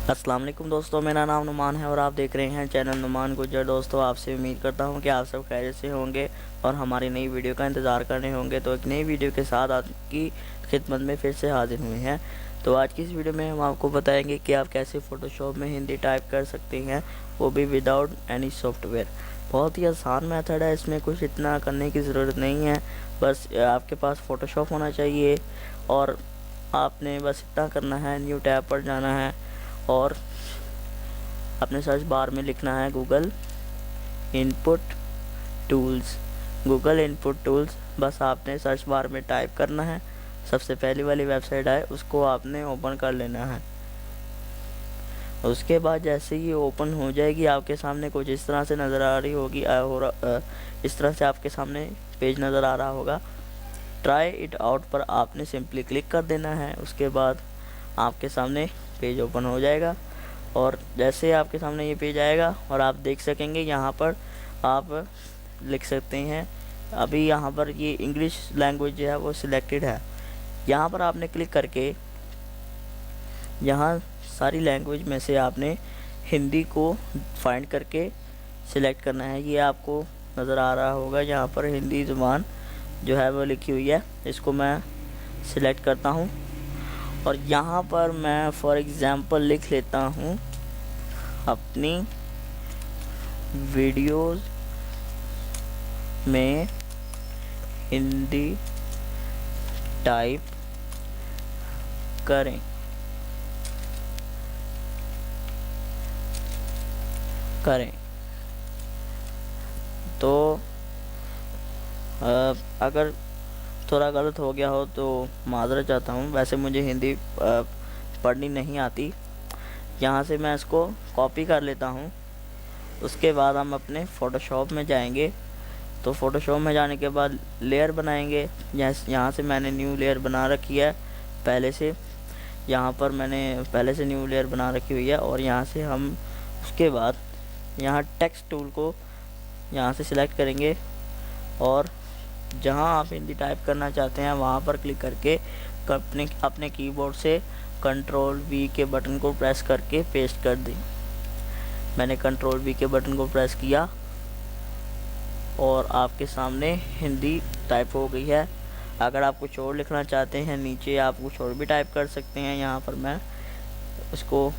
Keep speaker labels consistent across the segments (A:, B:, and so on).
A: अस्सलाम वालेकुम दोस्तों, मेरा नाम नुमान है और आप देख रहे हैं चैनल नुमान गुज्जर। दोस्तों, आपसे उम्मीद करता हूं कि आप सब खैरियत से होंगे और हमारी नई वीडियो का इंतज़ार कर रहे होंगे। तो एक नई वीडियो के साथ आपकी खिदमत में फिर से हाजिर हुए हैं। तो आज की इस वीडियो में हम आपको बताएंगे कि आप कैसे फ़ोटोशॉप में हिंदी टाइप कर सकते हैं, वो भी विदाउट एनी सॉफ्टवेयर। बहुत ही आसान मेथड है, इसमें कुछ इतना करने की ज़रूरत नहीं है। बस आपके पास फ़ोटोशॉप होना चाहिए और आपने बस इतना करना है, न्यू टैब पर जाना है और अपने सर्च बार में लिखना है Google input tools. Google input tools बस आपने सर्च बार में टाइप करना है। सबसे पहली वाली वेबसाइट है उसको आपने ओपन कर लेना है। उसके बाद जैसे ही ओपन हो जाएगी आपके सामने कुछ इस तरह से नज़र आ रही होगी इस तरह से आपके सामने पेज नज़र आ रहा होगा। ट्राई इट आउट पर आपने सिंपली क्लिक कर देना है। उसके बाद आपके सामने पेज ओपन हो जाएगा और जैसे आपके सामने ये पेज आएगा और आप देख सकेंगे यहाँ पर आप लिख सकते हैं। अभी यहाँ पर ये इंग्लिश लैंग्वेज जो है वो सिलेक्टेड है। यहाँ पर आपने क्लिक करके यहाँ सारी लैंग्वेज में से आपने हिंदी को फाइंड करके सिलेक्ट करना है। ये आपको नज़र आ रहा होगा, यहाँ पर हिंदी ज़ुबान जो है वो लिखी हुई है। इसको मैं सिलेक्ट करता हूँ और यहाँ पर मैं फॉर एग्ज़ाम्पल लिख लेता हूँ अपनी वीडियोस में हिंदी टाइप करें। तो अगर थोड़ा गलत हो गया हो तो माज़रत चाहता हूँ। वैसे मुझे हिंदी पढ़नी नहीं आती। यहाँ से मैं इसको कॉपी कर लेता हूँ। उसके बाद हम अपने फ़ोटोशॉप में जाएंगे। तो फ़ोटोशॉप में जाने के बाद लेयर बनाएंगे। यहाँ से मैंने न्यू लेयर बना रखी है पहले से। यहाँ पर मैंने पहले से न्यू लेयर बना रखी हुई है और यहाँ से हम उसके बाद यहाँ टेक्स्ट टूल को यहाँ से सिलेक्ट करेंगे और जहाँ आप हिंदी टाइप करना चाहते हैं वहाँ पर क्लिक करके अपने कीबोर्ड से Ctrl+V के बटन को प्रेस करके पेस्ट कर दें। मैंने Ctrl+V के बटन को प्रेस किया और आपके सामने हिंदी टाइप हो गई है। अगर आप कुछ और लिखना चाहते हैं नीचे आप कुछ और भी टाइप कर सकते हैं। यहाँ पर मैं उसको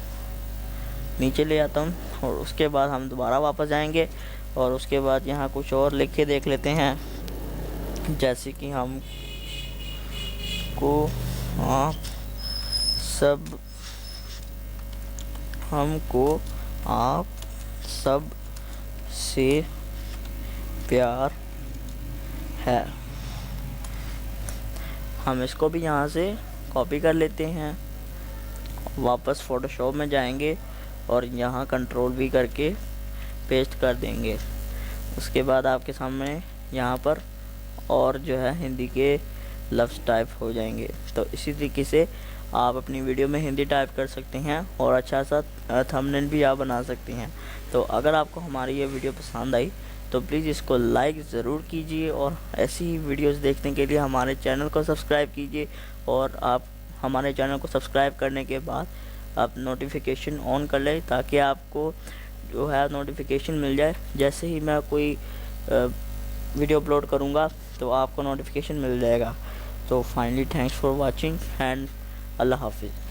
A: नीचे ले आता हूँ और उसके बाद हम दोबारा वापस जाएंगे और उसके बाद यहाँ कुछ और लिख के देख लेते हैं। जैसे कि हमको आप सब से प्यार है। हम इसको भी यहाँ से कॉपी कर लेते हैं। वापस फ़ोटोशॉप में जाएंगे और यहाँ Ctrl+V करके पेस्ट कर देंगे। उसके बाद आपके सामने यहाँ पर और जो है हिंदी के लफ्ज़ टाइप हो जाएंगे। तो इसी तरीके से आप अपनी वीडियो में हिंदी टाइप कर सकते हैं और अच्छा सा थंबनेल भी आप बना सकते हैं। तो अगर आपको हमारी ये वीडियो पसंद आई तो प्लीज़ इसको लाइक ज़रूर कीजिए और ऐसी ही वीडियोस देखने के लिए हमारे चैनल को सब्सक्राइब कीजिए। और आप हमारे चैनल को सब्सक्राइब करने के बाद आप नोटिफिकेशन ऑन कर लें ताकि आपको जो है नोटिफिकेशन मिल जाए। जैसे ही मैं कोई वीडियो अपलोड करूँगा तो आपको नोटिफिकेशन मिल जाएगा। तो finally thanks for watching and अल्लाह हाफिज़।